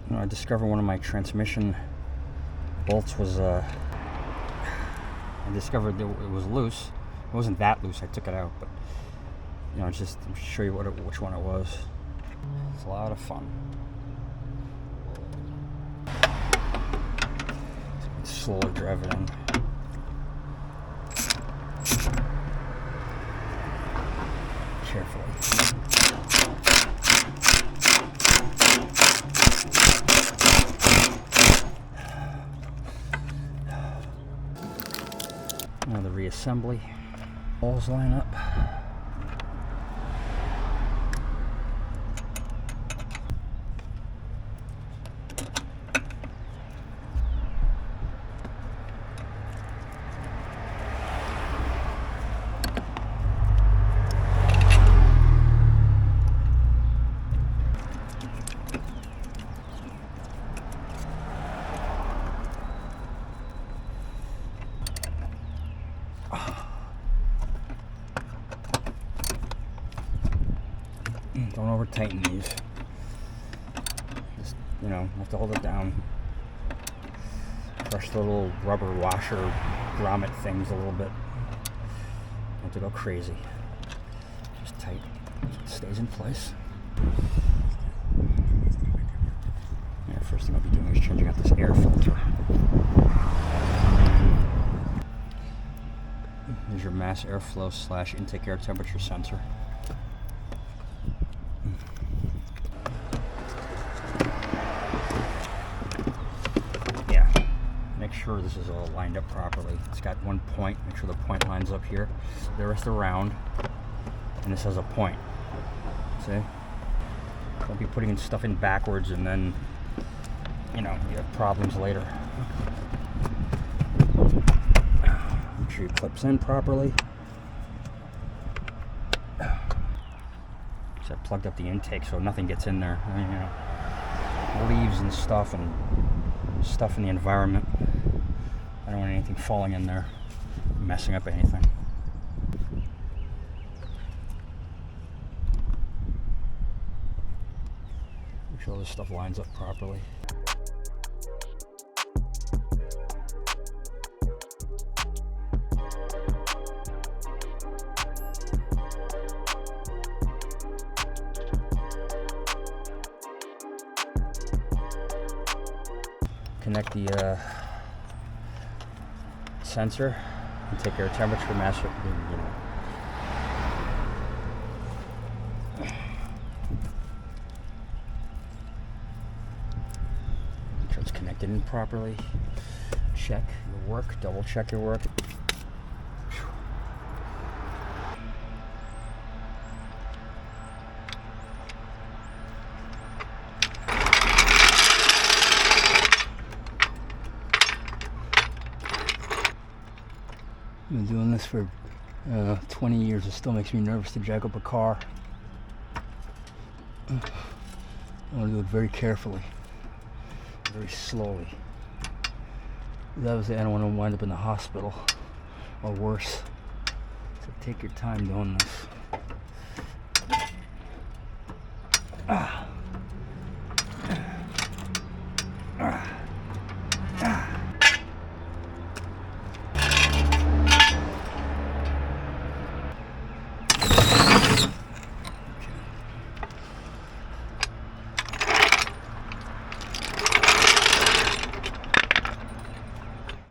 I discovered one of my transmission bolts was I discovered that it was loose. It wasn't that loose. I took it out, but just to show you which one it was. It's a lot of fun. Slowly drive it in. Carefully. Now the reassembly. Balls line up. Don't over tighten these. Just, have to hold it down. Brush the little rubber washer grommet things a little bit. Don't have to go crazy. Just tight so it stays in place. Yeah, first thing I'll be doing is changing out this air filter. There's your mass airflow / intake air temperature sensor. Make sure this is all lined up properly. It's got one point. Make sure the point lines up here. The rest are round, and this has a point. See? Don't be putting stuff in backwards, and then you have problems later. Make sure it clips in properly. So I plugged up the intake so nothing gets in there. Leaves and stuff in the environment. I don't want anything falling in there, messing up anything. Make sure all this stuff lines up properly. Connect the sensor and take air temperature, master. Make sure it's connected in properly. Check your work. Double check your work. I've been doing this for 20 years. It still makes me nervous to jack up a car. I want to do it very carefully, very slowly. Obviously, I don't want to wind up in the hospital or worse. So take your time doing this.